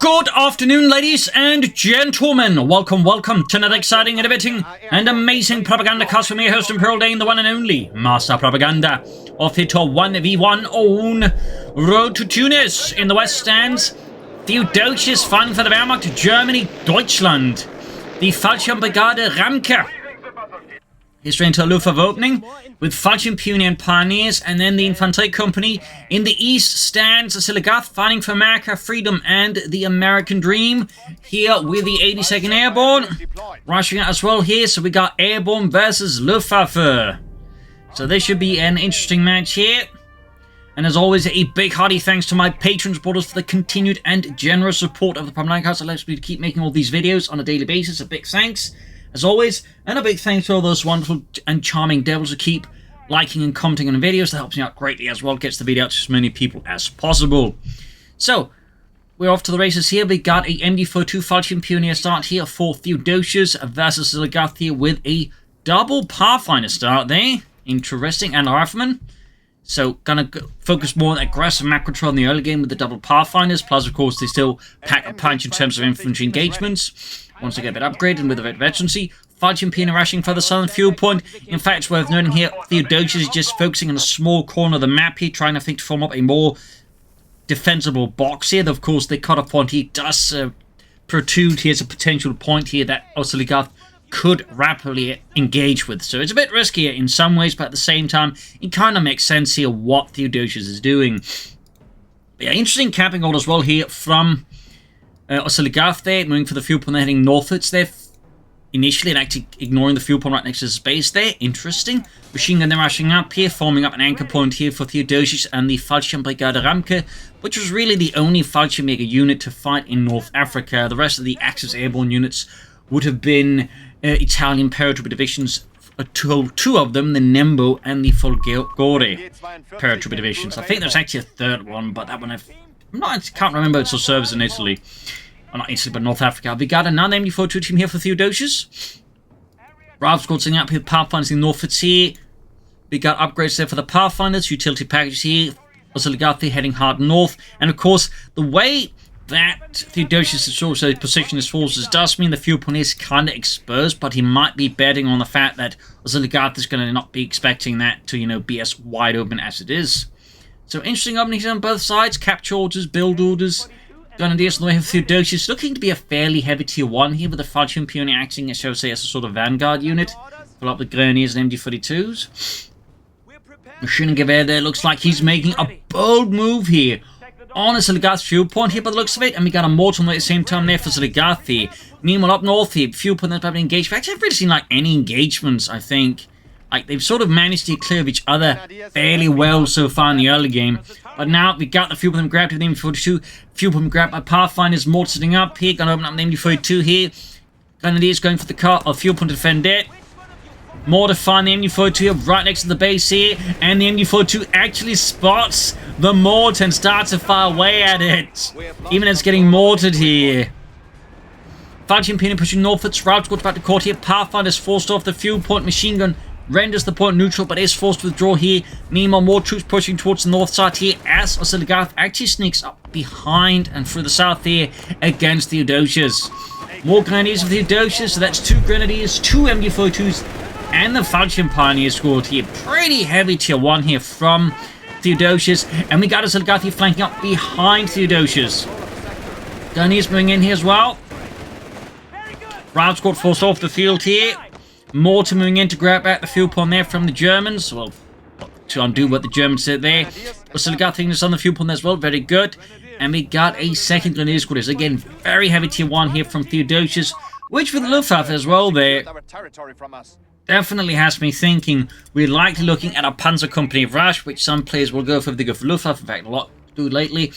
Good afternoon, ladies and gentlemen. Welcome to another exciting, innovating, and amazing Propagandacast from your host and Pearl Dane, the one and only Master Propaganda of the 1v1 own road to Tunis. In the west stands Theodosios fighting for the Wehrmacht, Germany, Deutschland. The Fallschirmbrigade Ramke is trained to a Luftwaffe opening with Fallschirmpioneer and Pioneers, and then the Infantry Company. In the east stands Oziligath fighting for America, freedom, and the American dream. Here with the 82nd Airborne rushing out as well here. So we got Airborne versus Luftwaffe. So this should be an interesting match here. And as always, a big hearty thanks to my patron supporters for the continued and generous support of the Propagandacaster. That allows me to keep making all these videos on a daily basis. A big thanks, as always, and a big thanks to all those wonderful and charming devils who keep liking and commenting on the videos. That helps me out greatly as well. Gets the video out to as many people as possible. So, we're off to the races here. We got a MD42 Fallschirmpioneer start here for Theodosios versus Oziligath here with a double Pathfinder start there. Interesting, and Rifleman. So, gonna focus more on aggressive map control in the early game with the double Pathfinders. Plus, of course, they still pack a punch in terms of infantry engagements. Once they get a bit upgraded with a bit of veterancy, Fallschirmpioneer rushing for the southern fuel point. In fact, it's worth noting here, Theodosios is just focusing on a small corner of the map here, trying, I think, to form up a more defensible box here. Of course, the cut-off point here does protrude here as a potential point here that Oziligath could rapidly engage with. So it's a bit riskier in some ways, but at the same time, it kind of makes sense here what Theodosios is doing. But yeah, interesting capping order as well here from Oziligath there, moving for the fuel point, they're heading northwards there initially, and actually ignoring the fuel point right next to the space there. Interesting. Machine gun then rushing up here, forming up an anchor point here for Theodosios and the Fallschirmbrigade Ramke, which was really the only Fallschirmjäger unit to fight in North Africa. The rest of the Axis Airborne units would have been Italian paratrooper divisions, two of them, the Nembo and the Folgore paratrooper divisions. I think there's actually a third one, but that one I can't remember. It's a service in Italy. Well, not Italy, but North Africa. We got another MD42 team here for Theodosios. Ralph squad setting up here, Pathfinders in Northwards here. We got upgrades there for the Pathfinders, utility packages here. Oziligath heading hard north. And of course, the way that Theodosios is also positioning his forces does mean the fuel point is kind of exposed, but he might be betting on the fact that Oziligath is going to not be expecting that to, be as wide open as it is. So interesting openings on both sides. Capture orders, build orders. Grenadiers on the way of Theodosios, looking to be a fairly heavy tier 1 here with the Fallschirmpioneer acting, shall we say, as a sort of vanguard unit. Follow up with Grenadiers and MD42s. Machine Gewehr there looks like he's making a bold move here on Oziligath's fuel point here by the looks of it. And we got a mortar at the same time there for Oziligath here. Meanwhile, up north here, fuel point that's probably engaged. Actually, I haven't really seen like any engagements, I think. Like, they've sort of managed to clear of each other fairly well so far in the early game. But now we got the fuel point grabbed with the MD42. Fuel point grabbed by Pathfinders. Mortar sitting up here. Gonna open up the MD42 here. Grenadiers going for the car of fuel point to defend it. Mortar find the MD42 here right next to the base here. And the MD42 actually spots the mortar and starts to fire away at it. Even as it's getting mortared here. Fallschirmpioneer pushing northwards. Route squad back to court here. Pathfinders forced off the fuel point. Machine gun renders the point neutral, but is forced to withdraw here. Meanwhile, more troops pushing towards the north side here as Oziligath actually sneaks up behind and through the south here against Theodosios. More Grenadiers of Theodosios, so that's 2 Grenadiers, 2 MD42s, and the Fallschirmpioneer squad here. Pretty heavy tier 1 here from Theodosios, and we got Oziligath here flanking up behind Theodosios. Grenadiers moving in here as well. Round squad forced off the field here. Mortar moving in to grab back the fuel point there from the Germans. Well, to undo what the Germans said there. Oziligath thinking this on the fuel point as well. Very good. And we got a second Grenadier squad. Again, very heavy tier 1 here from Theodosios, which with the Luftwaffe as well there definitely has me thinking we're likely looking at a Panzer Company rush, which some players will go for if they go for Luftwaffe. In fact, a lot do lately.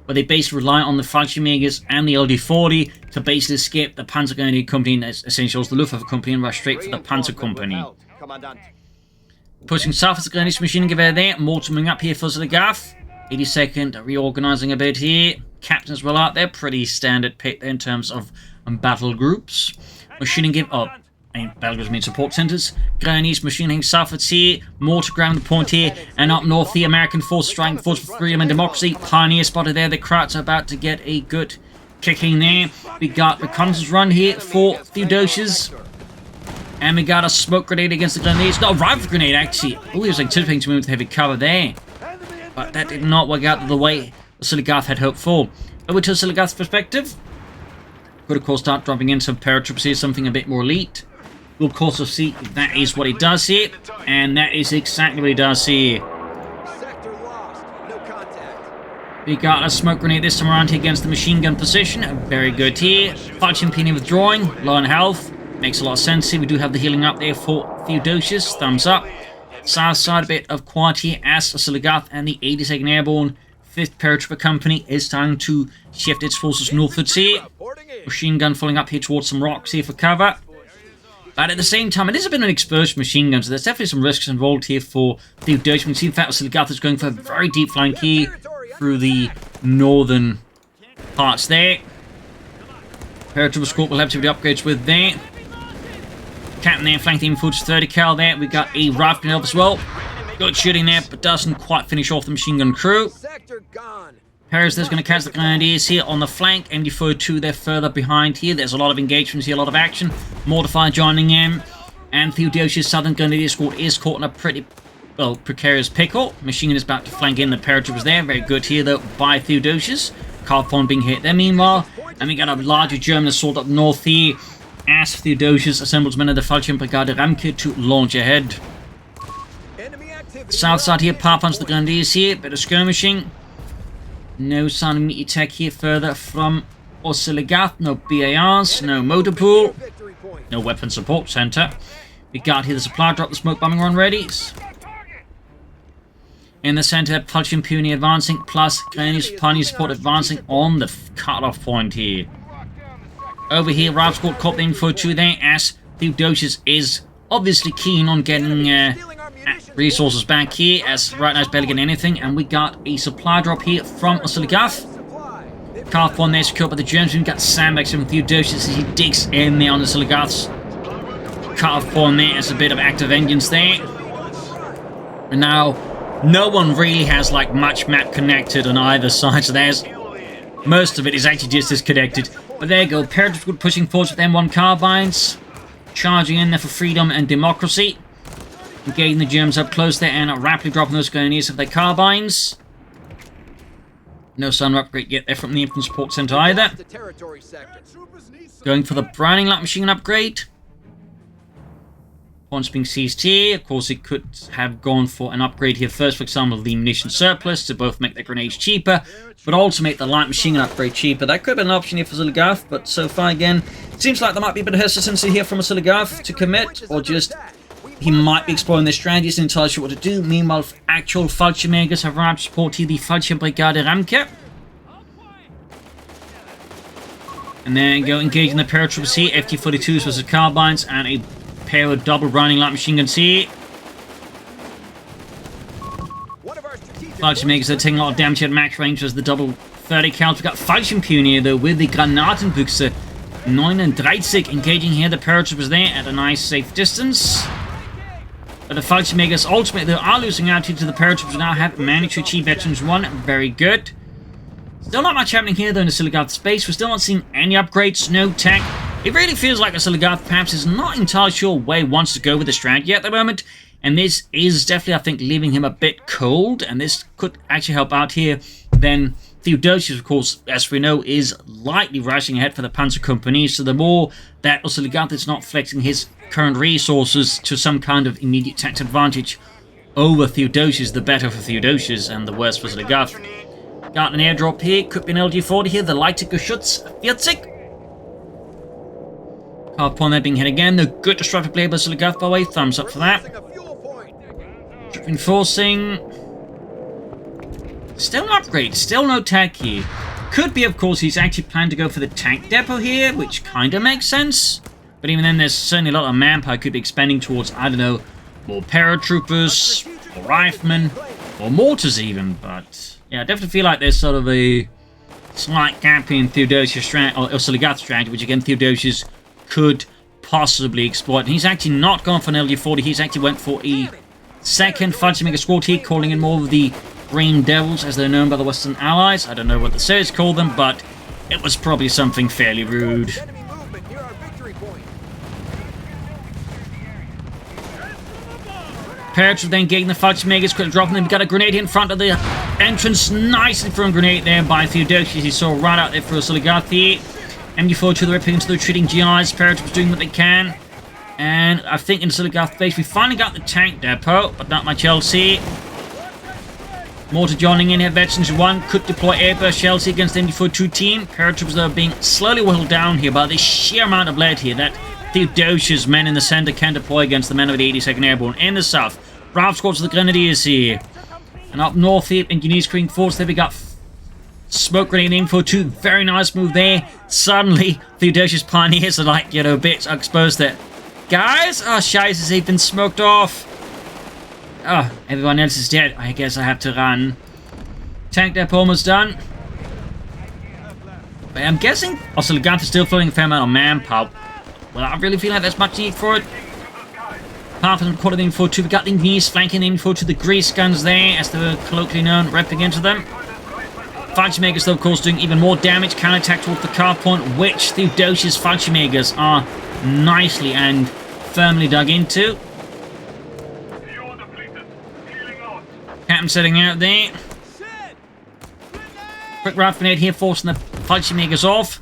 But they basically rely on the Fallschirmjägers and the LD-40 to basically skip the Panzer Grenadier Company, essentially also the Luftwaffe Company, and rush straight for the Panzer Company. Pushing south as the Grenadier machine gewehr there. Mortar moving up here for Oziligath. 82nd reorganizing a bit here. Captains well out there. Pretty standard pick in terms of battle groups. Machining give up. Belgium's main support centers. Grenadiers machining southwards here. Mortar ground the point here. And up north, the American force striking force for freedom and democracy. Pioneer spotted there. The Krauts are about to get a good kicking there. We got the reconnaissance run here for Theodosios. And we got a smoke grenade against the grenades. No, a rifle grenade, actually. Oh, he was anticipating to move to heavy cover there. But that did not work out the way Oziligath had hoped for. Over to Oziligath's perspective. Could, of course, start dropping in some paratroopers here, something a bit more elite. We'll, of course, see if that is what he does here. And that is exactly what he does here. We got a smoke grenade this time around here against the machine gun position. Very good here. Falchion Peony withdrawing. Low on health. Makes a lot of sense here. We do have the healing up there for Theodosios. Thumbs up. South side a bit of quad here as Oziligath and the 82nd Airborne 5th Paratrooper Company is time to shift its forces northwards here. Machine gun falling up here towards some rocks here for cover. But at the same time, it is a bit of an exposed machine gun, so there's definitely some risks involved here for Theodosios. We can see, in fact, Oziligath is going for a very deep flank here through the northern parts there. Paratrooper squad will have to do the upgrades with there. Captain there, flanking him for 30 cal there. We got a rifle gun as well. Good shooting there, but doesn't quite finish off the machine gun crew. Paris there's going to catch the Grenadiers here on the flank. MD-42 they're further behind here. There's a lot of engagements here, a lot of action. Mortifier joining him. And Theodosios' Southern Grenadier squad is caught in a pretty, well, precarious pickle. Machine gun is about to flank in the paratroopers there. Very good here, though, by Theodosios. Carphon being hit there meanwhile. And we got a larger German assault up north here as Theodosios assembles men of the Falchion Brigade Ramke to launch ahead. South side here, power punch the Grenadiers here. Bit of skirmishing. No sign of meaty tech here further from Oziligath. No BARs, no motor pool, no weapon support center. We got here the supply drop, the smoke bombing run readies. In the center, Falchion Peony advancing, plus Grenadiers Pioneer support advancing on the cutoff point here. Over here, Ralph squad caught the info 2 there as Theodosios is obviously keen on getting resources back here, as right now it's barely getting anything. And we got a supply drop here from Oziligath. Carphon there secured by the Germans. We got sandbags from Theodosios as he digs in there on the Oziligath's Carphon there as a bit of active vengeance there. And now no one really has like much map connected on either side, so there's most of it is actually just disconnected. But there you go, Paratrooper pushing forward with M1 carbines, charging in there for freedom and democracy. Engaging the Germans up close there and rapidly dropping those Grenadiers of their carbines. No sign of upgrade yet there from the infantry support center either. Going for the Browning light machine gun upgrade. Points being seized here. Of course, it could have gone for an upgrade here first, for example, the munition surplus to both make the grenades cheaper, but also make the light machine gun upgrade cheaper. That could have been an option here for Oziligath, but so far, again, it seems like there might be a bit of hesitancy here from Oziligath to commit, or just he might be exploring this strategy, isn't entirely sure what to do. Meanwhile, actual Fallschirmjägers have arrived to support here the Falchion Brigade Ramke. And then go engaging the paratroopers here, FT-42s versus carbines, and a pair of double running light machine guns here. Fallschirmjägers are taking a lot of damage at max range as the double 30 counts. We've got Falchion Pioneer though with the Granatenbüchse 39 engaging here the paratroopers there at a nice safe distance. But the Fallschirmjägers ultimately they are losing out here to the paratroopers now have managed to achieve Veterans 1. Very good. Still not much happening here though in the Oziligath space. We're still not seeing any upgrades, no tech. It really feels like Oziligath perhaps is not entirely sure where he wants to go with the strategy at the moment. And this is definitely, I think, leaving him a bit cold. And this could actually help out here. Then Theodosios, of course, as we know, is lightly rushing ahead for the Panzer Company. So the more that Oziligath is not flexing his current resources to some kind of immediate tactical advantage over Theodosios, the better for Theodosios and the worse for Oziligath. Got an airdrop here. Could be an LG-40 here. The Leichte Geschütz 40. Upon that being hit again. The good destructive play by Oziligath, by the way. Thumbs up for that. Reinforcing. Still an upgrade. Still no tech here. Could be, of course, he's actually planning to go for the tank depot here, which kind of makes sense. But even then, there's certainly a lot of manpower could be expending towards, I don't know, more paratroopers, more riflemen, or mortars even. But yeah, I definitely feel like there's sort of a slight gap in Theodosios' or Oziligath's strategy, which again, Theodosios could possibly exploit. And he's actually not gone for an LG-40. He's actually went for a second Fallschirmjäger squad here, calling in more of the Green Devils, as they're known by the Western Allies. I don't know what the series call them, but it was probably something fairly rude. Paratroops then getting the Fallschirmjägers, quickly dropping them. We got a grenade in front of the entrance. Nicely thrown grenade there by Theodosios. He saw right out there for Oziligath here. MG42 ripping into the retreating GIs. Paratroops doing what they can. And I think in Oziligath base we finally got the tank depot, but not much else here. Mortar joining in here. Veterans 1 could deploy airburst shells here against the MG42 team. Paratroops though being slowly whittled down here by the sheer amount of lead here that Theodosios' men in the center can deploy against the men of the 82nd Airborne. In the south, Ralph squads of the Grenadiers here. And up north here, Engineers Cream Force, there we got smoke grenade info 2. Very nice move there. Suddenly, Theodosios' pioneers are like, you know, bits are exposed there. Guys, oh, shiz, they've been smoked off. Oh, everyone else is dead. I guess I have to run. Tank depot almost done. But I'm guessing Oziligath is still floating a fair amount of manpower. Well, I really feel like there's much need for it. Apart from the quarter info 2, we got the Engineers flanking info to the grease guns there, as they were colloquially known, repping into them. Fallschirmjägers, though, of course, doing even more damage. Counterattack towards the car point, which Theodosios' Fallschirmjägers are nicely and firmly dug into. Captain setting out there. Quick round grenade here, forcing the Fallschirmjägers off.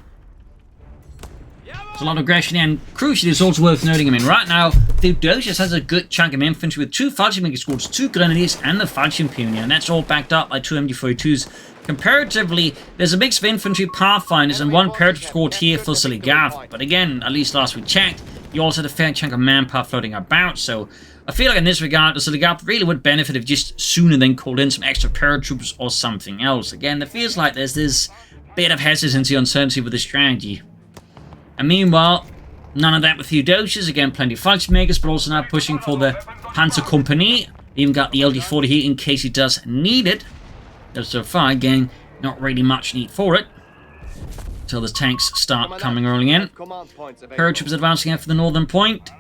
There's a lot of aggression, and crucially, it's also worth noting, I mean, right now, Theodosios has a good chunk of infantry with 2 Fallschirmjäger squads, 2 Grenadiers, and the Fallschirmjäger, and that's all backed up by 2 MG42s. Comparatively, there's a mix of infantry pathfinders and 1 paratroop squad here for Oziligath, but again, at least last we checked, you also had a fair chunk of manpower floating about, so I feel like in this regard, Oziligath really would benefit if just sooner than called in some extra paratroopers or something else. Again, it feels like there's this bit of hesitancy, uncertainty with the strategy. And meanwhile, none of that with Theodosios. Again, plenty of Fallschirmjägers, but also now pushing for the Panzerkompanie. Even got the LD-40 here in case he does need it. Though so far, again, not really much need for it. Until the tanks start coming rolling in. Paratroopers advancing out for the northern point.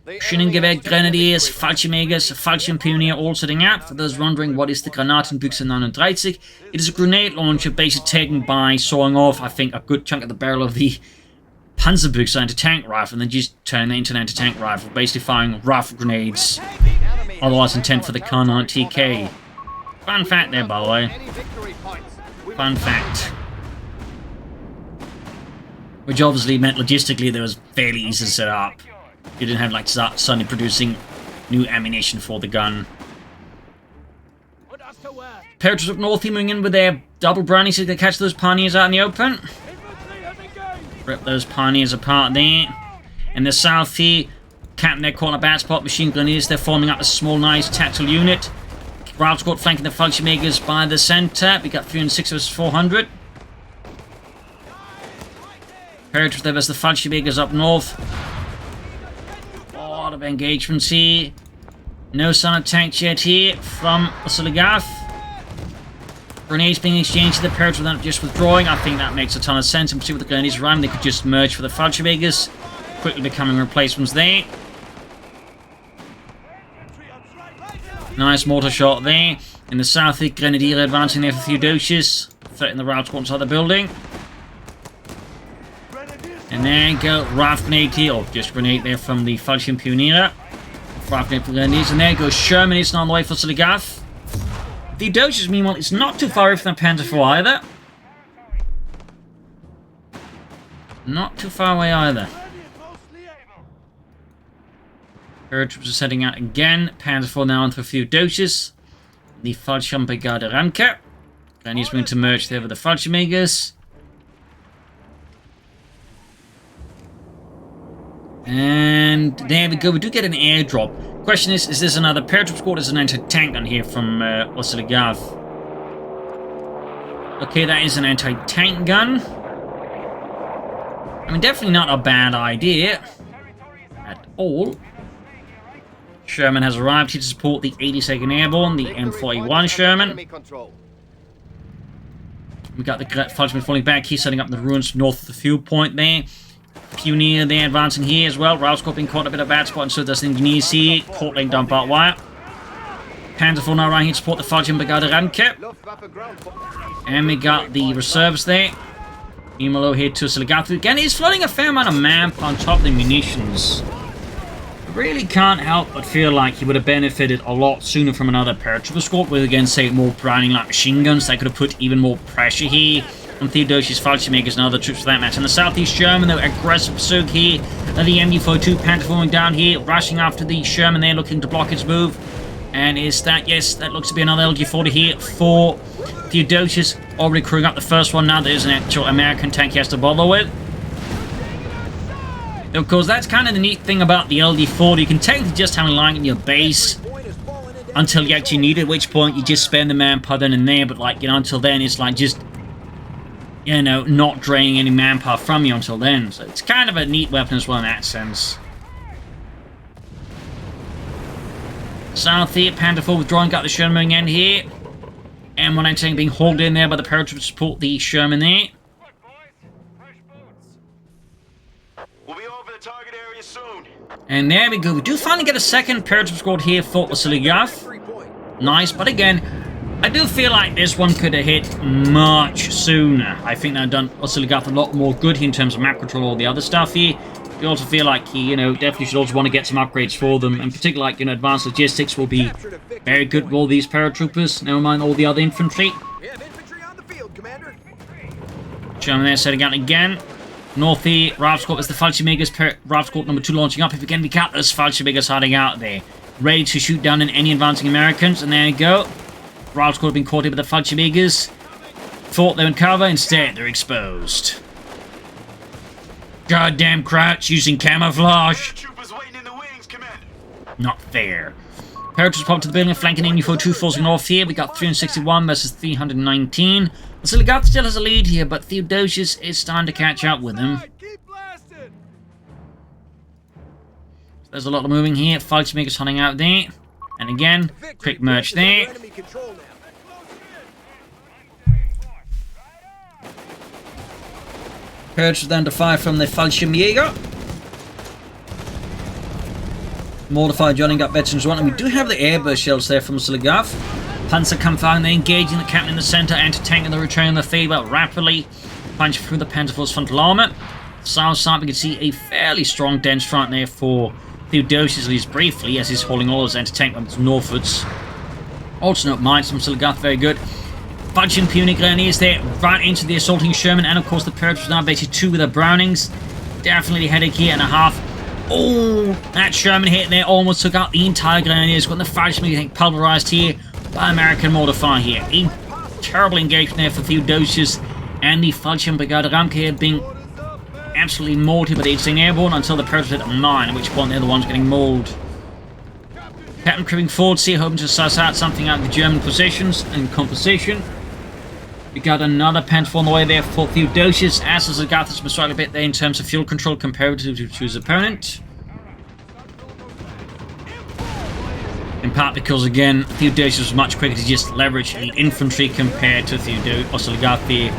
Schöningewehr Grenadiers, Fallschirmjägers, Fallschirmpionier all setting out. For those wondering what is the Granatenbüchse 39, it is a grenade launcher basically taken by sawing off, I think, a good chunk of the barrel of the Panzerbüchse anti-tank rifle and then just turning it into an anti-tank rifle, basically firing rifle grenades, otherwise intended for the Kar-9 TK. Fun fact there, by the way. Fun fact. Which obviously meant logistically there was fairly easy to set up. You didn't have like suddenly producing new ammunition for the gun. Paratroopers up north here moving in with their double brownies so they can catch those pioneers out in the open. Rip those pioneers apart there. In the south here, Captain there calling a bad spot, machine grenadiers, they're forming up a small nice tactical unit. Ground squad flanking the Fallschirmjägers by the center. We got 306 versus 400. Paratroopers there versus the Fallschirmjägers up north. A lot of engagements here. No sign of tanks yet here from Oziligath. Grenades being exchanged to the paratroopers without just withdrawing. I think that makes a ton of sense. And see what the grenades run. They could just merge for the Fallschirmjägers. Quickly becoming replacements there. Nice mortar shot there. In the south, the Grenadier advancing there for Theodosios. Threatening the route inside the building. And there you go, Rifle Grenade here, or just grenade there from the Fallschirmpionier. Rifle Grenade for Grenadiers, and there goes Sherman, it's on the way for Oziligath. Theodosios, meanwhile, it's not too far away from the Panzer IV either. Not too far away either. Paratroopers are setting out again. Panzer IV now on for Theodosios. The Fallschirmbrigade Ramke. And he's going to merge there with the Fallschirmjägers. And there we go. We do get an airdrop. Question is this another paratroop squad? Is an anti-tank gun here from Oziligath? Okay, that is an anti-tank gun. I mean, definitely not a bad idea at all. Sherman has arrived here to support the 82nd Airborne, the M41 Sherman. We got the Fallschirmjäger falling back. He's setting up the ruins north of the fuel point there. Pioneer there advancing here as well. Railscorp being caught a bit of a bad spot, and so does the Engineers here. Court lane dump out wire. Panzer IV now right here to support the Propagandacaster. And we got the reserves there. Emilo here to Oziligath. Again, he's flooding a fair amount of MAMP on top of the munitions. I really can't help but feel like he would have benefited a lot sooner from another paratrooper squad with, again, say, more Browning like machine guns. That could have put even more pressure here on Theodosios, Fallschirmjägers, and other troops for that match. In the Southeast German, though, aggressive pursuit here. The MU-42 Panther forming down here, rushing after the Sherman there, looking to block its move. And is that, yes, that looks to be another LG-40 here for Theodosios. Already crewing up the first one now. There's an actual American tank he has to bother with. Of course, that's kind of the neat thing about the LD-40. You can technically just have a line in your base until you actually need it, at which point you just spend the manpower then and there. But, like, you know, until then, it's like just, you know, not draining any manpower from you until then. So it's kind of a neat weapon as well in that sense. South here, Panther IV withdrawing, got the Sherman moving in here. M119 being hauled in there by the paratroopers to support the Sherman there. We'll be over the target area soon. And there we go. We do finally get a second paratrooper squad here for Oziligath. Nice, but again, I do feel like this one could have hit much sooner. I think that done Oziligath a lot more good here in terms of map control, all the other stuff here. You also feel like he, you know, definitely should also want to get some upgrades for them. In particular, like, you know, advanced logistics will be very good with all these paratroopers. Never mind all the other infantry. We have infantry on the field, Commander. Sherman there setting out again. North here, Ravscope is the Fallschirmjägers. Ravscope number 2 launching up. If again, we got those Fallschirmjägers hiding out there, ready to shoot down in any advancing Americans. And there you go. Ravscope have been caught here by the Fallschirmjägers. Thought they would cover, instead they're exposed. Goddamn Crouch using camouflage. Troopers waiting in the wings, Commander. Not fair. Paratroopers pop to the building, flanking MU-42 forcing north here. We got 361 versus 319. Oziligath still has a lead here, but Theodosios is starting to catch up with him. There's a lot of moving here. Fallschirmjägers hunting out there. And again, quick merge there. Paratroopers down to fire from the Fallschirmjäger. Mortified joining up veterans one, and we do have the airburst shells there from Oziligath. Panzerkampfwagen, they engaging the captain in the center, anti-tank in the return of the Faber rapidly punch through the Panther IV's frontal armor. South side, we can see a fairly strong dense front there for Theodosios, at least briefly, as he's hauling all his anti-tank weapons northwards. Alternate mines from Oziligath, very good. Fudging puny grenadiers there, right into the assaulting Sherman, and of course the paratroopers now basically 2 with their Brownings. Definitely a headache here and a half. Oh, that Sherman hit there almost took out the entire grenadiers. Got the Fallschirmjäger pulverized here by American mortar fire here. A terrible engagement there for Theodosios, and the Fallschirmjäger here being absolutely mortared by the 18 Airborne until the paratroopers hit a mine, at which point they're the ones getting mauled. Captain creeping forward, see, hoping to suss out something out of the German positions and composition. We got another Panther on the way there for Theodosios, as Oziligath has been struggling a bit there in terms of fuel control compared to his opponent. In part because, again, Theodosios was much quicker to just leverage the infantry compared to Oziligath here.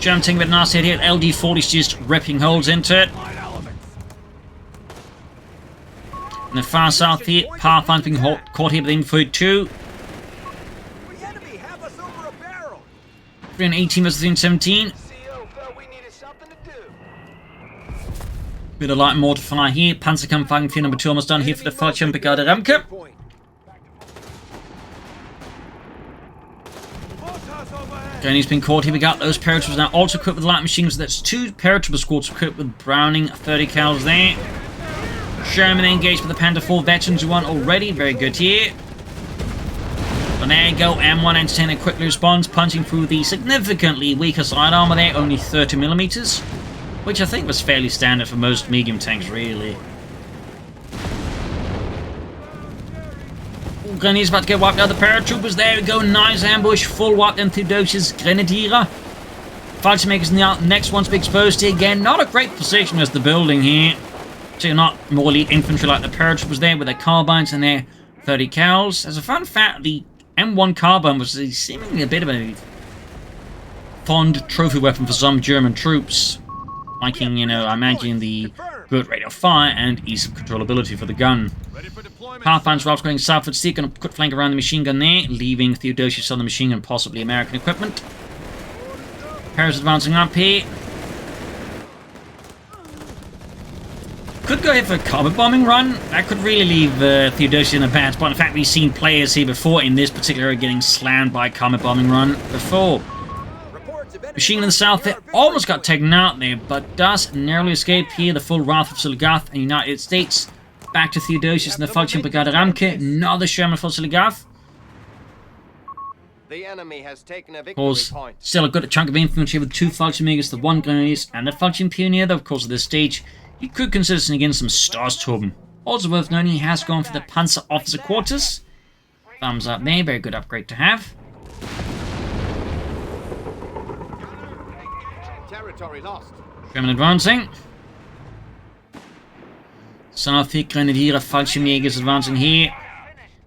German taking a bit nasty here. LD-40's just ripping holes into it. In the far south here, Pathfinder's being caught here by the Infantry 318 versus 317. Bit of light mortar fire here. Panzerkampfwagen for number 2 almost done here for the Fallschirmjäger. Okay, he's been caught here. We got those paratroopers now also equipped with light machines. So that's 2 paratrooper squads equipped with Browning 30 cals there. Sherman engaged with the Panther IV veterans one already. Very good here. And there you go, M1 Entertainer quickly responds, punching through the significantly weaker side armor there, only 30mm, which I think was fairly standard for most medium tanks, really. Grenadiers about to get wiped out, the paratroopers, there we go, nice ambush, full wipe them Theodosios Grenadier. Fallschirmjägers now, next one's be exposed here again, not a great position as the building here. So you're not more elite infantry like the paratroopers there with their carbines and their 30 cals. As a fun fact, the M1 carbine was seemingly a bit of a fond trophy weapon for some German troops. Liking, you know, I imagine the good rate of fire and ease of controllability for the gun. Pathfinder's routes going southwards here, going to quick flank around the machine gun there, leaving Theodosios on the machine gun, possibly American equipment. Paris advancing up here. Could go here for a carpet bombing run. That could really leave Theodosios in a bad spot. In fact, we've seen players here before in this particular area getting slammed by a carpet bombing run before. Machine in the south there almost got taken out there, but does narrowly escape here. The full wrath of Oziligath and United States. Back to Theodosios and the Falchion Propagandacaster. Another Sherman for Oziligath. The enemy has taken a Of victory course, point. still a good chunk of infantry with 2 Falchion Megers, the 1 Grenadiers, and the Falchion Pioneer, though, of course, at this stage, you could consider sending in some Starsturm. Also worth noting, he has gone for the Panzer Officer Quarters. Thumbs up there, very good upgrade to have. Territory lost. German advancing. South here, Grenadier, Falchion Megers advancing here.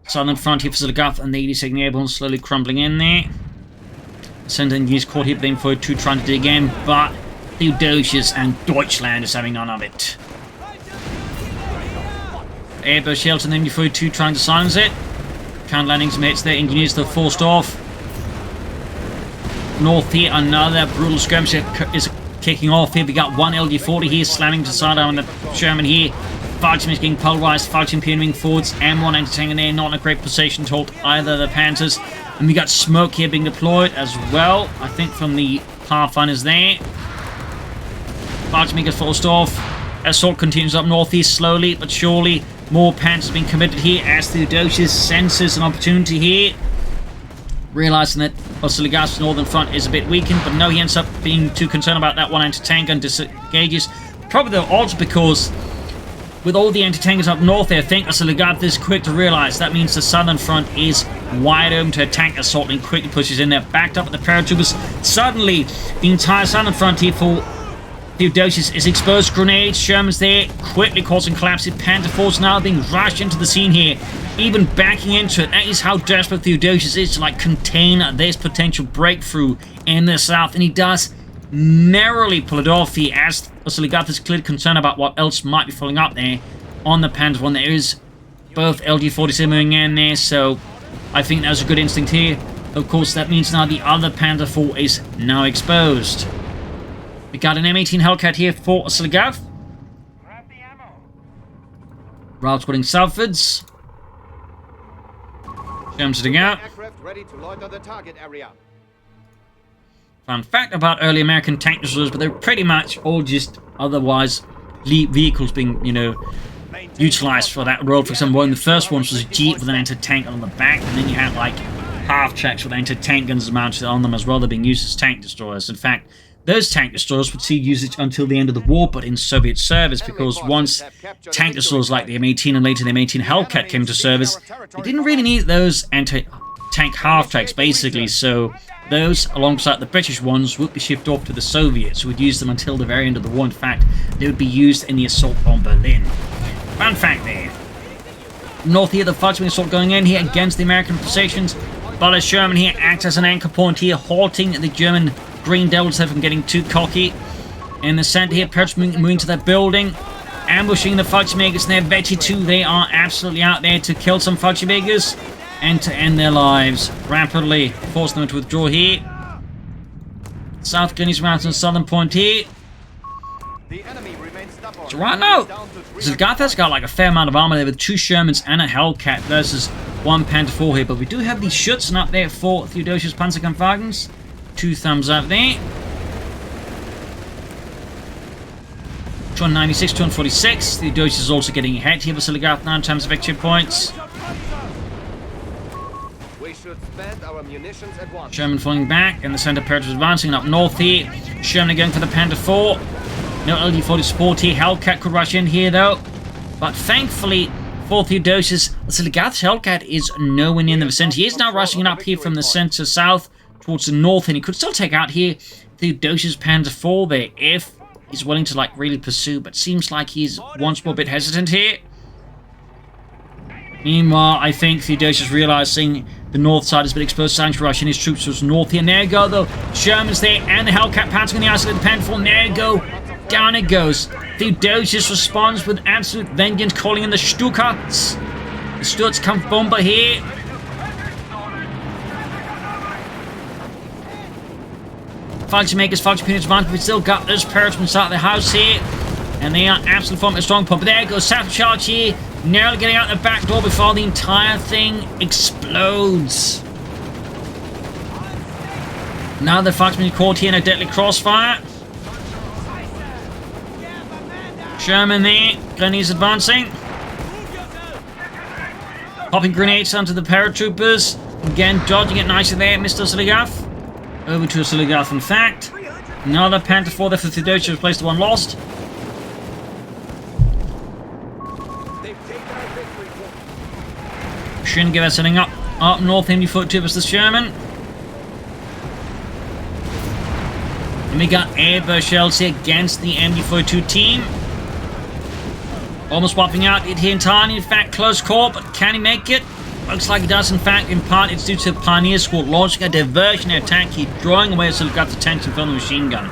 Southern front here for Oziligath and the 82nd Airborne slowly crumbling in there. Center engineers caught here, blame for 2 trying to dig in, but Theodosios and Deutschland is having none of it. Airburst shells and MD-42 trying to silence it. Counter landings mates there, engineers still forced off. North here, another brutal skirmish is kicking off here. We got 1 LD-40 here slamming to side on the Sherman here. Falchion is getting pulverized, Falchion pioneering forwards, M1 anti-tank in there, not in a great position to hold either of the Panthers. And we got smoke here being deployed as well, I think from the Pathfinders there. Falchion gets forced off. Assault continues up northeast slowly but surely. More Panthers being committed here as Theodosios senses an opportunity here. Realizing that Oziligath's northern front is a bit weakened, but no, he ends up being too concerned about that 1 anti-tank and disengages. Probably though also because with all the anti-tankers up north there, I think Oziligath is quick to realize that means the southern front is wide open to attack Assault and quickly pushes in there, backed up with the paratroopers. Suddenly, the entire southern front here for Theodosios is exposed. Grenades, Shermans there, quickly causing collapse. Panther force now being rushed into the scene here, even backing into it. That is how desperate Theodosios is to like contain this potential breakthrough in the south, and he does narrowly pull it off here as Oziligath is clearly concerned about what else might be following up there on the Panther one. There is both LG-47 moving in there, so I think that was a good instinct here. Of course, that means now the other Panther 4 is now exposed. We got an M18 Hellcat here for Oziligath. Routes going southwards. Shermans sitting out. Aircraft ready to loiter the target area. Fun fact about early American tank destroyers, but they're pretty much all just otherwise vehicles being, you know, utilized for that role. For example, one of the first ones was a Jeep with an anti-tank on the back, and then you had like half-tracks with anti-tank guns mounted on them as well. They're being used as tank destroyers. In fact, those tank destroyers would see usage until the end of the war, but in Soviet service, because once tank destroyers like the M18 and later the M18 Hellcat came to service, they didn't really need those anti-tank half-tracks, basically, so those, alongside the British ones, would be shipped off to the Soviets, who would use them until the very end of the war. In fact, they would be used in the assault on Berlin. Fun fact there. North here, the Falchion assault going in here against the American positions, but as Sherman here acts as an anchor point here, halting the German Green Devils from getting too cocky. In the center here, Perch moving to that building, ambushing the Falchion-Megers and their Betty 2. They are absolutely out there to kill some Falchion-Megers and to end their lives rapidly, force them to withdraw here. South Glenys Mountain, southern point here. The enemy remains stubborn. So right now, Oziligath has got like a fair amount of armor there with 2 Shermans and a Hellcat versus 1 Panther 4 here, but we do have these Schutzen up there for Theodosios Panzerkampfwagens. 2 thumbs up there. 296, 246. Theodosios is also getting ahead here for Oziligath now in terms of victory points. We should spend our munitions at once. Sherman falling back, and the center paratroopers advancing up north here. Sherman going for the Panther 4. No LD-40 support here. Hellcat could rush in here though. But thankfully for Theodosios, Oziligath's Hellcat is nowhere near in the vicinity. He is now rushing up here from the center south towards the north, and he could still take out here Theodosios Panther 4 there if he's willing to like really pursue, but seems like he's once more a bit hesitant here. Meanwhile, I think Theodosios realizing the north side has been exposed, starting to rush in his troops towards north here. And there you go though, Sherman's there and the Hellcat pouncing on the isolated Panther 4. And there you go, down it goes. Theodosios responds with absolute vengeance, calling in the Stukas. The Sturzkampfbomber here. Fallschirmjägers, Fallschirmjägers advantage. We still got those Parishmen out of the house here. And they are absolutely forming a strong pump. But there goes South Charge here. Nearly getting out the back door before the entire thing explodes. Now the Fallschirmjäger caught here in a deadly crossfire. Sherman there. Grenadiers advancing. Popping grenades onto the paratroopers. Again, dodging it nicely there, Mr. Oziligath. Over to Oziligath, in fact. Another Panther 4 there for Theodosios, replaced the one lost. Shouldn't give us setting up north, MD42 versus the Sherman. And we got airburst shells here against the MD42 team. Almost wiping out it here entirely. In fact, close call, but can he make it? Looks like he does. In fact, in part, it's due to the Pioneer Squad launching a diversionary attack here, drawing away Oziligath's attention from the machine gun.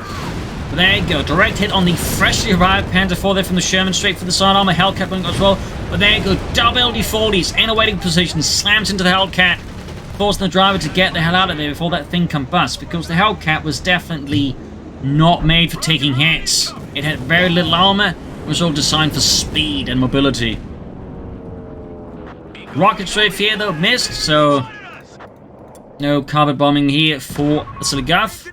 But there you go. Direct hit on the freshly arrived Panther 4 there from the Sherman, straight for the side armor. Hellcat going as well. But there you go. Double LD-40s in a waiting position. Slams into the Hellcat, forcing the driver to get the hell out of there before that thing combusts, because the Hellcat was definitely not made for taking hits. It had very little armor. It was all designed for speed and mobility. Rocket strafe here though missed, so no carpet bombing here for Oziligath.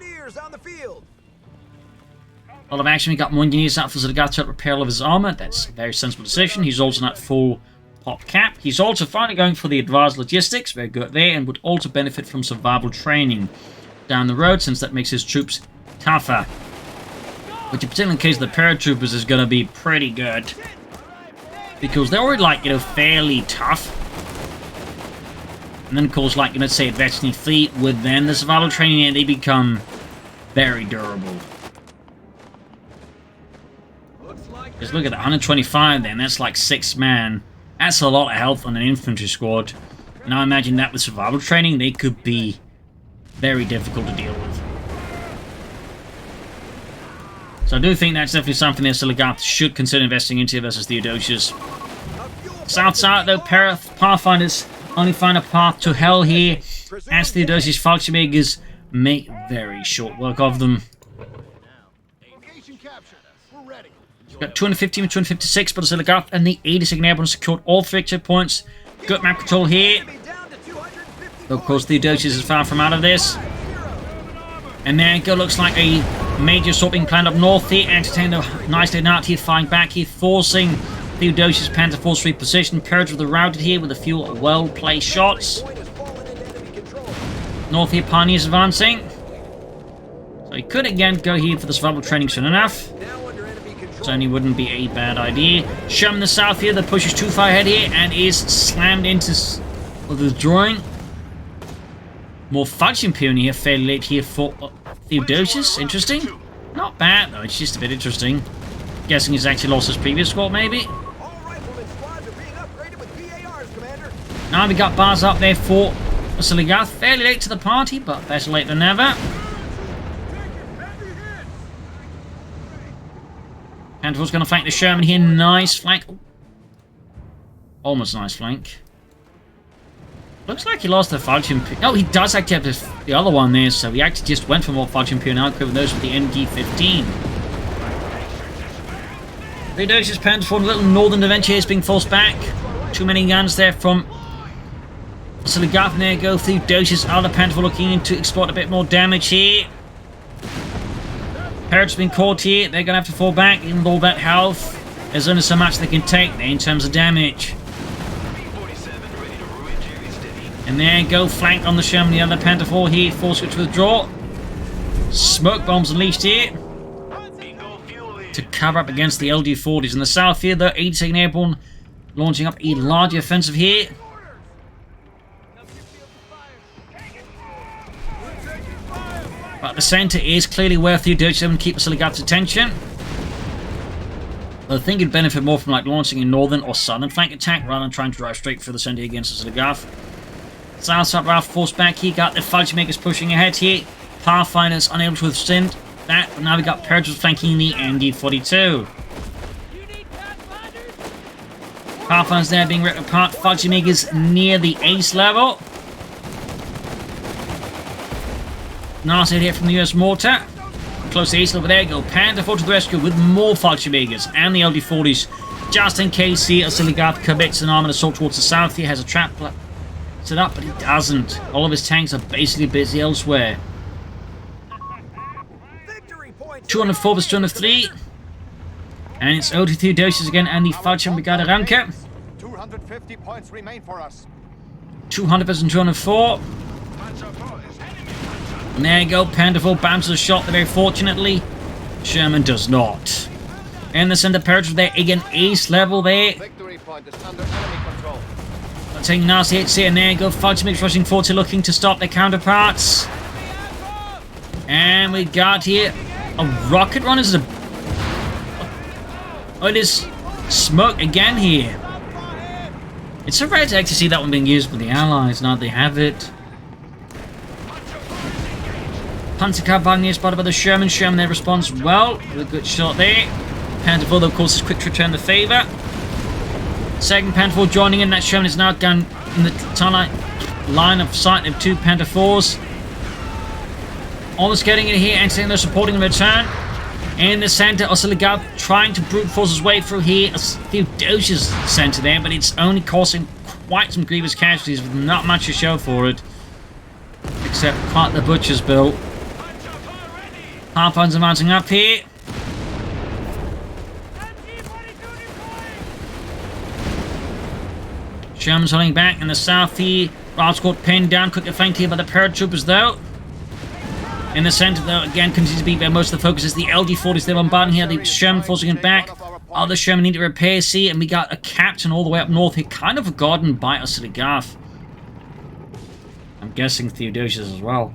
A lot of action. We got more engineers out for Oziligath to repair all of his armor. That's a very sensible decision. He's also not full pop cap. He's also finally going for the advanced logistics. Very good there, and would also benefit from survival training down the road, since that makes his troops tougher. Which, in particular in the case of the paratroopers, is going to be pretty good, because they're already, like, you know, fairly tough. And then, of course, like, let's say, advancing fleet with then the survival training, and they become very durable. Just look at that, 125 then, that's like 6 man. That's a lot of health on an infantry squad. And I imagine that with survival training, they could be very difficult to deal with. So I do think that's definitely something that Oziligath should consider investing into versus Theodosios. South side though, Pathfinders only find a path to hell here, as Theodosios Fallschirmjägers make very short work of them. Got 215 and 256, but Oziligath and the 82nd Airborne secured all 3 checkpoints. Good map control here. But of course, Theodosios is far from out of this. And there you go, looks like a major assault being planned up north here. Entertained nicely out here, firing back here, forcing Theodosios' Panther 4's reposition. Purge with the routed here with a few well-placed shots. North here, Pioneers advancing. So he could again go here for the survival training soon enough. Certainly wouldn't be a bad idea. Sherman in the south here that pushes too far ahead here and is slammed into withdrawing. More Fallschirmjäger here fairly late here for Theodosios. Interesting. Not bad though, it's just a bit interesting. Guessing he's actually lost his previous squad maybe. Now we got bars up there for Oziligath. Fairly late to the party, but better late than never. Panther's going to flank the Sherman here. Nice flank. Almost nice flank. Looks like he lost the Fallschirmjäger. No, he does actually have the other one there, so he actually just went for more Fallschirmjäger now, equipping those with the MG-15. Theodosios Panther for a little northern adventure is being forced back. Too many guns there from Oziligath. There you go. Theodosios, other Panther looking to exploit a bit more damage here. Parrots been caught here. They're going to have to fall back, even with all that health. There's only so much they can take there in terms of damage. And there you go, flanked on the Sherman, the other Panther 4 here, forced it to withdraw. Smoke bombs unleashed here to cover up against the LD-40s. In the south here, the 82nd Airborne launching up a larger offensive here. But the centre is clearly where Theodosios can keep Oziligath's attention. I think he'd benefit more from like launching a northern or southern flank attack rather than trying to drive straight for the centre against Oziligath. South side Ralph forced back. He got the Fallschirmjägers pushing ahead here. Pathfinders unable to withstand that. But now we got paratroopers flanking the MD-42. Pathfinders there being ripped apart. Fallschirmjägers near the ace level. Nice hit here from the US mortar. Close to ace level, there you go. Panther 4 to the rescue with more Fallschirmjägers and the LD-40s. Just in case the Oziligath commits an armored assault towards the south. He has a trap set up, but he doesn't. All of his tanks are basically busy elsewhere. 204 versus 203. And it's OT Theodosios again and the Fallschirm Brigade Ranke. 250 points remain for us. 200 versus 204. And there you go. Panther 4 bounces a shot there very fortunately. Sherman does not. And the center paratroop there again, ace level there. Victory point is under enemy control. Taking nasty hits here, and there you go. Fallschirmjägers rushing forward, looking to stop their counterparts. And we got here a rocket runner. Oh, it is smoke again here. It's a rare to actually see that one being used by the Allies. Now they have it. Panzer Wagner spotted by the Sherman. Sherman there responds well with a good shot there. Panther 4, of course, is quick to return the favour. Second Panther 4 joining in. That Sherman is now down in the line of sight of 2 Panther 4s. Almost getting it here, and they're supporting the return. In the centre, Oziligath trying to brute force his way through here. Theodosios centre there, but it's only causing quite some grievous casualties with not much to show for it. Except quite the butcher's bill. Pathfinders are mounting up here. Sherman's holding back in the south here. Rifle squad pinned down, quickly flanked here by the paratroopers though. In the centre though, again, continues to be where most of the focus is. The LD-40s, they're bombarding here. The Sherman forcing it back. Other Sherman need to repair, see, and we got a captain all the way up north here, kind of forgotten by Oziligath. I'm guessing Theodosios as well.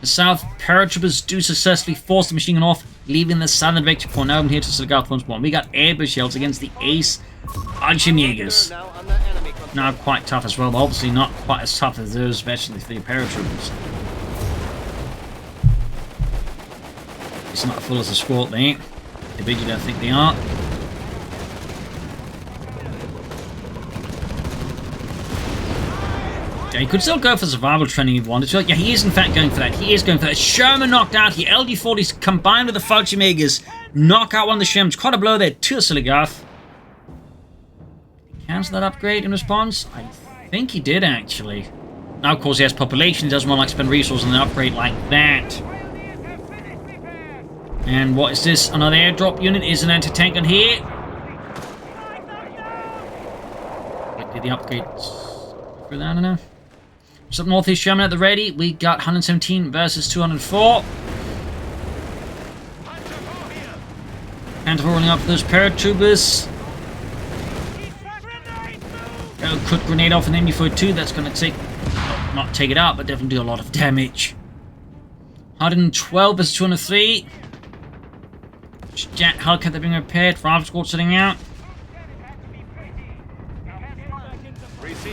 The south paratroopers do successfully force the machine gun off, leaving the southern victory point open here to Oziligath once more. We got airbus shells against the ace Fallschirmjägers. Now quite tough as well, but obviously not quite as tough as those, especially the paratroopers. It's not full as a squad there. Individually, I think they are. Yeah, he could still go for survival training if he wanted to. Yeah, he is in fact going for that. He is going for that. Sherman knocked out here. LD-40s combined with the Fallschirmjägers knock out one of the Shermans. Quite a blow there to Oziligath. Cancel that upgrade in response? I think he did actually. Now, of course, he has population. He doesn't want to spend resources on an upgrade like that. And what is this? Another airdrop unit is an anti-tank gun here. Did the upgrades through that? I don't know. What's up, Northeast Sherman at the ready? We got 117 versus 204. And we're rolling up for those paratroopers. Quick grenade off an MD-42. That's going to take, not take it out, but definitely do a lot of damage. 112 versus 203. Jet Hellcat, they're being repaired. Rifle squad sitting out.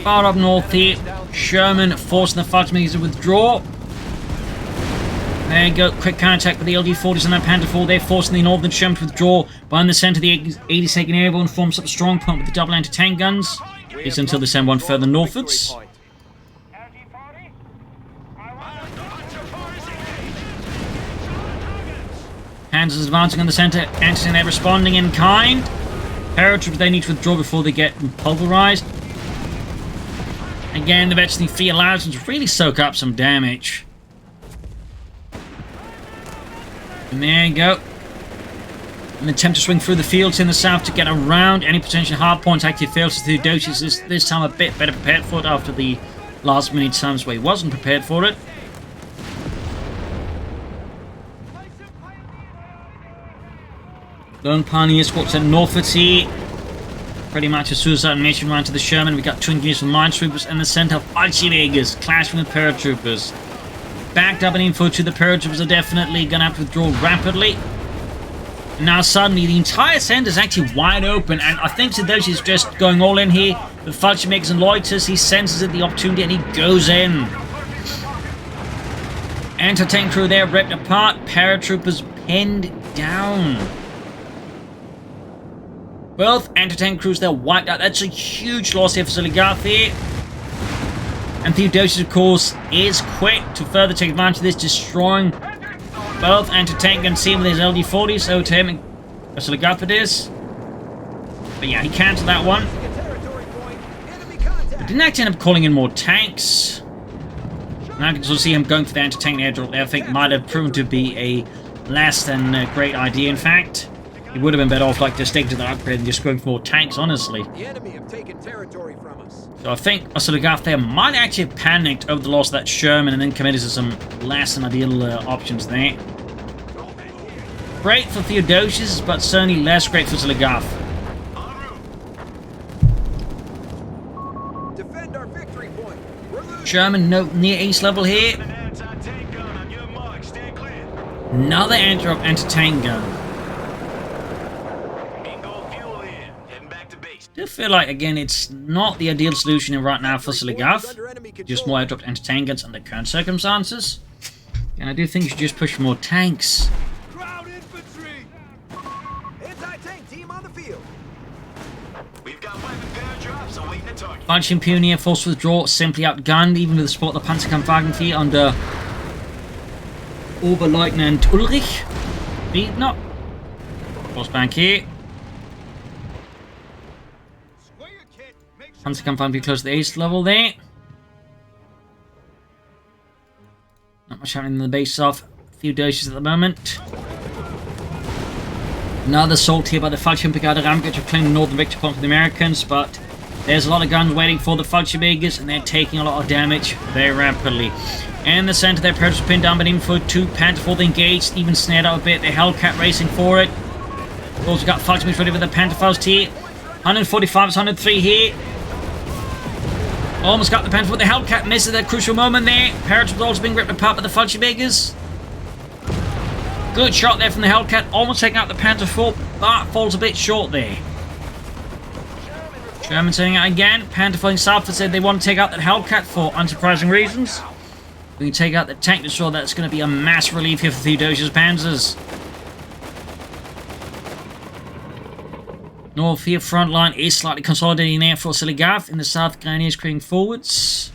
Far up north here, Sherman forcing the Fallschirmjägers to withdraw. There you go, quick counterattack with the LD-40s and that Panther 4. They're forcing the northern Sherman to withdraw. But in the centre, the 82nd Airborne forms up a strong point with the double anti-tank guns. It's until they send one further northwards. Panzers is advancing on the centre, anti-tank they're responding in kind. Paratroopers, they need to withdraw before they get pulverised. Again, the veteran fee allows them to really soak up some damage. And there you go. An attempt to swing through the fields in the south to get around any potential hard points. Actually fails to Theodosios is this time a bit better prepared for it after the last minute times where he wasn't prepared for it. Lone Pioneer squad sent northwards here. Pretty much a suicide mission round to the Sherman. We got twin units from minesweepers and the center of Fallschirmjägers clashing with paratroopers. Backed up and info to the paratroopers are definitely going to have to withdraw rapidly. And now suddenly the entire center is actually wide open, and I think Theodosios is just going all in here. The Fallschirmjägers and loiters, he senses it, the opportunity, and he goes in. Anti-tank crew there ripped apart. Paratroopers pinned down. Both anti-tank crews there wiped out. That's a huge loss here for Oziligath here. And Theodosios, of course, is quick to further take advantage of this, destroying both anti-tank guns with his LD-40, so to him, Oziligath it is. But yeah, he cancelled that one. But didn't actually end up calling in more tanks. Now I can sort of see him going for the anti-tank airdrop there. I think might have proven to be a less than great idea, in fact. He would have been better off like just sticking to that upgrade and just going for more tanks, honestly. The enemy have taken territory from us. So I think Oziligath there might actually have panicked over the loss of that Sherman and then committed to some less than ideal options there. Great for Theodosios, but certainly less great for Oziligath. Defend our victory point. Sherman near ace level here. Another anti-tank gun. I do feel like, again, it's not the ideal solution right now for Oziligath. Just more airdropped anti-tank guns under current circumstances. And I do think you should just push for more tanks. Ground infantry. Anti-tank team on the field. We've got weapon airdrops awaiting the target. Fallschirm Pioneer forced withdrawal, simply outgunned, even with the support of the Panzerkampfwagenvieh under Oberleutnant Ulrich. Wiedner. Force bank here. Panzerkampfwagenvieh close to the ace level there. Not much happening in the base of Theodosios at the moment. Another assault here by the Fallschirmbrigade Ramgate to claim the northern victory point for the Americans, but there's a lot of guns waiting for the Fallschirmjägers, and they're taking a lot of damage very rapidly. In the center, their Predators pinned down, but Info 2 Panther 4 engaged, even snared out a bit. The Hellcat racing for it. Also got Fallschirmjägers ready with the Pantherfaust here. 145 is 103 here. Almost got the Panther 4. The Hellcat misses that crucial moment there. Paratroopers also being ripped apart by the Fallschirmjägers. Good shot there from the Hellcat, almost taking out the Panther 4, but falls a bit short there. Sherman turning out again. Panther flying south said they want to take out that Hellcat for unsurprising reasons. We can take out the tank destroyer. That's going to be a mass relief here for Theodosios' Panzers. North here, front line is slightly consolidating there for Oziligath. In the south, Grenadiers creeping forwards.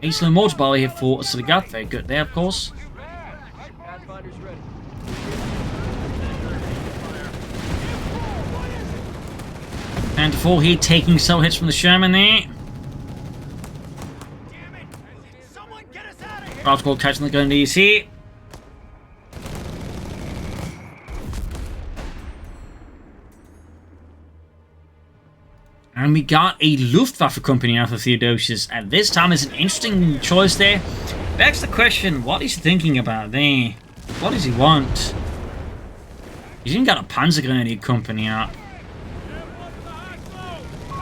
A slow mortar bar here for Oziligath. Very good there, of course. And 4 here, taking some hits from the Sherman there. Protocol catching the Grenadiers here. And we got a Luftwaffe company out of Theodosios. At this time, it's an interesting choice there. Begs the question, what is he thinking about there? What does he want? He's even got a Panzer Grenadier company out.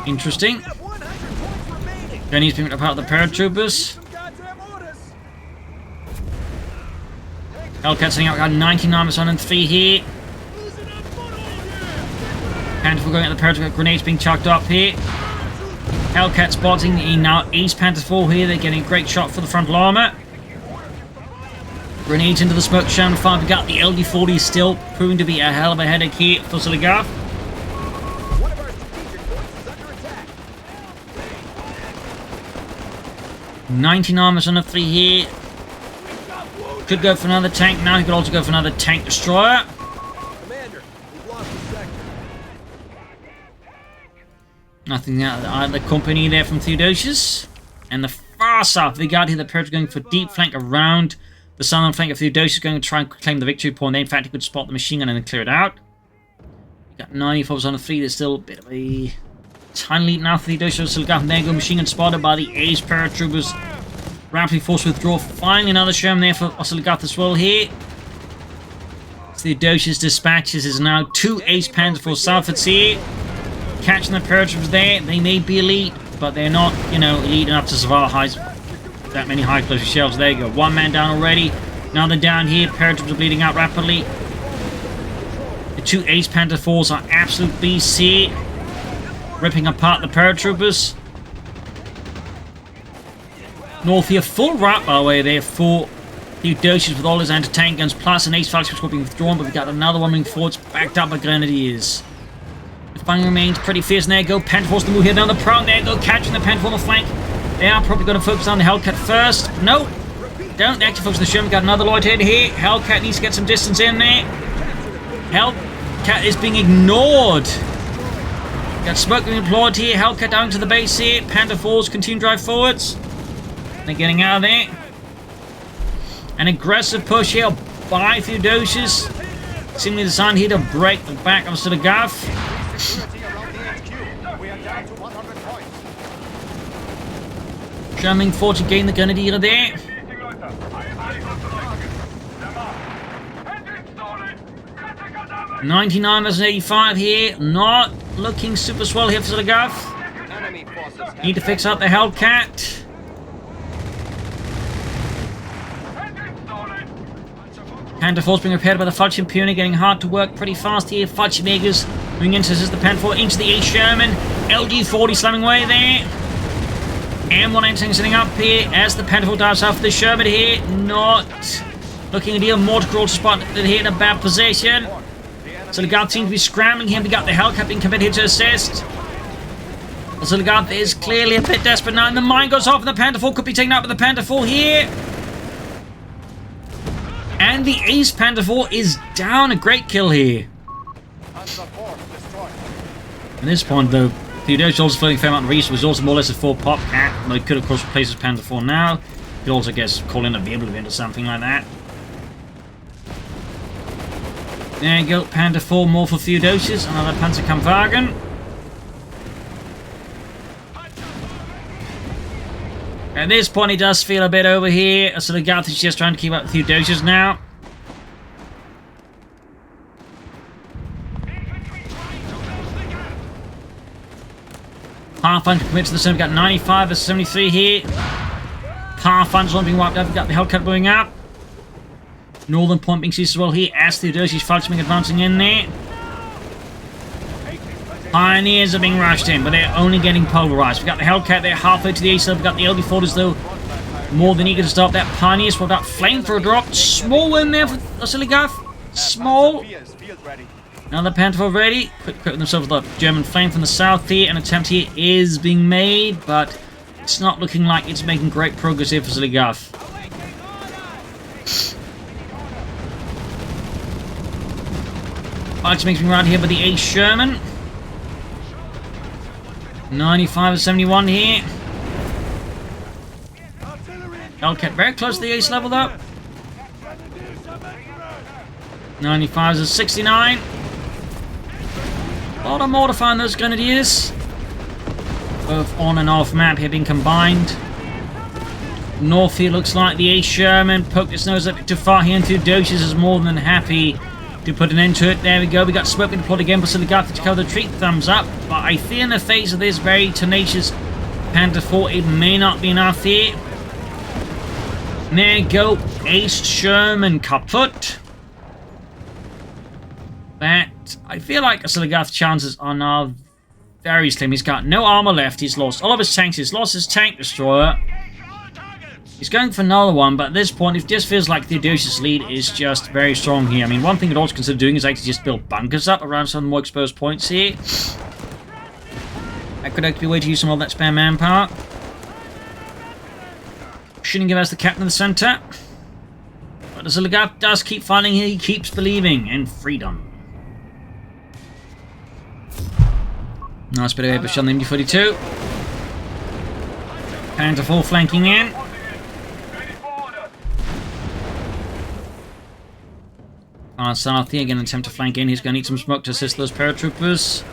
Interesting. Grenadiers being apart the paratroopers. Hellcat sending out got 99 and 3 here. Panther going at the Paratrooper, grenades being chucked up here. Hellcat spotting in now East Panther 4 here. They're getting a great shot for the frontal armor. Grenades into the smoke shown. 5. We got the LD-40 still proving to be a hell of a headache here for Oziligath. 19 armors on a 3 here. Could go for another tank now. He could also go for another tank destroyer. Commander, we've lost the sector. Nothing out of either company there from Theodosios. And the far south, we got here the Pirates going for deep flank around the southern flank of Theodosios, going to try and claim the victory point. They, in fact, he could spot the machine gun and then clear it out. We got 94s on a 3. There's still a bit of a tiny lead now for Theodosios. Oziligath, and there go machine gun spotted by the Ace paratroopers. Rapidly forced withdraw. Finally, another Sherman there for Oziligath as well here. Theodosios dispatches is now 2 Ace Panzer for Southwards here. Catching the paratroopers there. They may be elite, but they're not, you know, elite enough to survive that many high explosive shells. There you go. 1 man down already. Another down here. Paratroopers are bleeding out rapidly. The 2 Ace Panther 4s are absolute beasts here. Ripping apart the paratroopers. North here, full rout by the way there for Theodosios with all his anti-tank guns, plus an ace falcon squad being withdrawn, but we got another one moving forwards, backed up by Grenadiers. The fighting remains pretty fierce, and there you go, Pentaforce to move here down the prone, there you go, catching the Pentaforce on the flank. They are probably going to focus on the Hellcat first. No, don't actually focus on the Sherman, got another Lloyd here. Hellcat needs to get some distance in there. Hellcat is being ignored. Got smoke being deployed here, Hellcat down to the base here, Panther 4s continue to drive forwards. They're getting out of there. An aggressive push here by Theodosios. Seemingly designed here to break the back of Oziligath. Security around the HQ. We are down to 100 points. Sherman forward to gain the Grenadier there. 99 versus 85 here. Not looking super swell here for Oziligath. Enemy forces have Need to fix up the Hellcat. Panther 4's being repaired by the Fudge Impugner, getting hard to work pretty fast here. Fudge Makers moving into the Panther 4 into the A Sherman. LG-40 slamming away there. M1 entering setting up here as the Panther 4 dives off the Sherman here. Not looking ideal. Mortar crawl spot here in a bad position. So the guard seems to be scrambling here. We got the Hellcat being committed to assist. So the guard is clearly a bit desperate now. And the mine goes off and the Panther 4 could be taken out by the Panther 4 here. And the Ace Panther 4 is down. A great kill here. Panzer 4 destroyed. At this point, though, Theodosios also floating Fairmount Reese was also more or less a full pop cat. But he could, of course, replace his Panther 4 now. Could also, I guess, call in a Vehicle event or something like that. There you go, Panther 4 more for Theodosios. Another Panzerkampfwagen. At this point, he does feel a bit over here. Oziligath is just trying to keep up with Theodosios now. Pathfinder commit to the center. We've got 95 versus 73 here. Pathfinder's not being wiped out. We've got the Hellcat blowing up. Northern point being seized as well here as Theodosios Falchming advancing in there. Pioneers are being rushed in, but they're only getting pulverized. We've got the Hellcat there halfway to the east. We've got the LB-40s though more than eager to stop that. Pioneers with that flame for a drop. Small win there for Oziligath. Small. Field ready. Now the Panther 4 ready. Quick with themselves with the German flame from the south here. An attempt here is being made, but it's not looking like it's making great progress here for Oziligath. Archie makes me around here by the Ace Sherman. 95 and 71 here. Hellcat very close to the ace level though. 95 is 69. A lot of mortifying those Grenadiers. Both on and off map here being combined. North here looks like the Ace Sherman poked its nose a bit too far here, and Theodosios is more than happy to put an end to it. There we go. We got smoke being deployed again, but Oziligath to cover the retreat. Thumbs up. But I fear in the face of this very tenacious Panther 4, it may not be enough here. There you go. Ace Sherman kaput. That I feel like Oziligath's chances are now very slim. He's got no armor left. He's lost all of his tanks. He's lost his tank destroyer. He's going for another one, but at this point, it just feels like Theodosios' lead is just very strong here. I mean, one thing I'd also consider doing is actually just build bunkers up around some more exposed points here. That could actually be a way to use some of that spare manpower. Shouldn't give us the captain of the center. But Oziligath does keep fighting here. He keeps believing in freedom. Nice bit of air push on the MD-42. Panther 4 flanking in. South here, again, attempt to flank in. He's going to need some smoke to assist those paratroopers.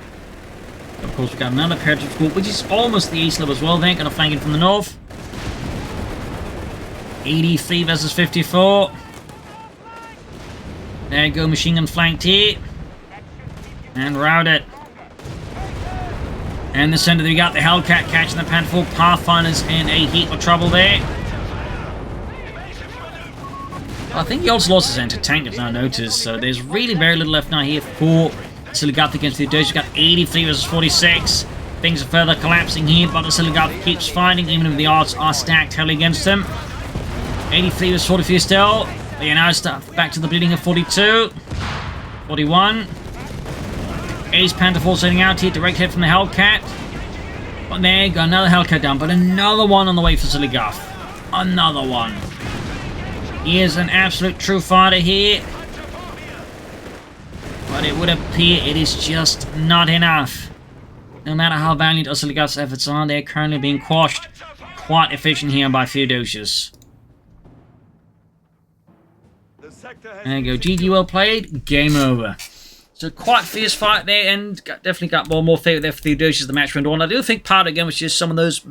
Of course, we've got another paratrooper group, which is almost the east level as well. They're going to flank in from the north. 83 versus 54. There you go, machine gun flanked here. And routed. And the center, we got the Hellcat catching the Panther 4. Pathfinders in a heap of trouble there. I think he also lost his anti-tank, if not noticed, so there's really very little left now here for Oziligath against Theodosios. Got 83 versus 46. Things are further collapsing here, but Oziligath keeps fighting, even if the odds are stacked heavily against him. 83 was 43 still. But yeah, now it's back to the bleeding of 42. 41. Ace Panther Force heading out here, direct hit from the Hellcat. But there you go, another Hellcat down, but another one on the way for Oziligath. Another one. He is an absolute true fighter here. But it would appear it is just not enough. No matter how valiant Oziligath's efforts are, they're currently being quashed. Quite efficient here by Theodosios. There you go, GG, well played, game over. So quite fierce fight there, and definitely got more favour there for Theodosios as the match went on. I do think part again was just some of those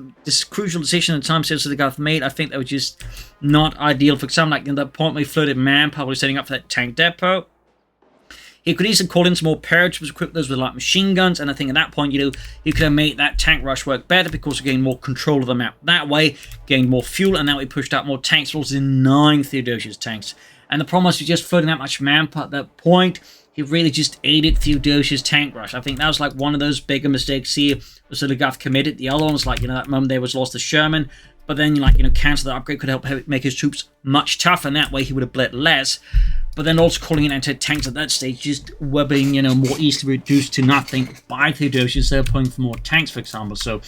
crucial decisions and times Oziligath made. I think they were just not ideal. For example, like in the point where he floated manpower, was setting up for that tank depot. He could easily call in some more paratroopers, equip those with like machine guns, and I think at that point, you could have made that tank rush work better because you gained more control of the map that way, gained more fuel, and that way pushed out more tanks, also denying Theodosios tanks. And the problem was just floating that much manpower at that point. He really just aided Theodosios' tank rush. I think that was like one of those bigger mistakes here Oziligath committed. The other one was like, that moment there was lost to Sherman, but then cancel the upgrade could help make his troops much tougher, and that way he would have bled less. But then also calling in anti-tanks at that stage just were being, more easily reduced to nothing by Theodosios instead of pulling for more tanks, for example. So,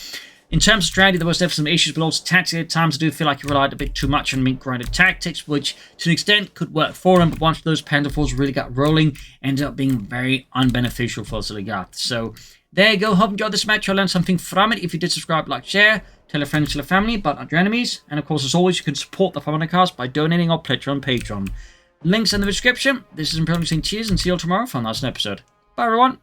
in terms of strategy, there was definitely some issues, but also tactically at times I do feel like he relied a bit too much on meat-grinded tactics, which to an extent could work for him, but once those Panther Forces really got rolling, ended up being very unbeneficial for Oziligath. So, there you go. Hope you enjoyed this match. I learned something from it. If you did, subscribe, like, share, tell a friend, tell a family, but not your enemies. And of course, as always, you can support the Propagandacast by donating or pledging on Patreon. Links in the description. This is Imperial saying cheers and see you all tomorrow for another episode. Bye everyone.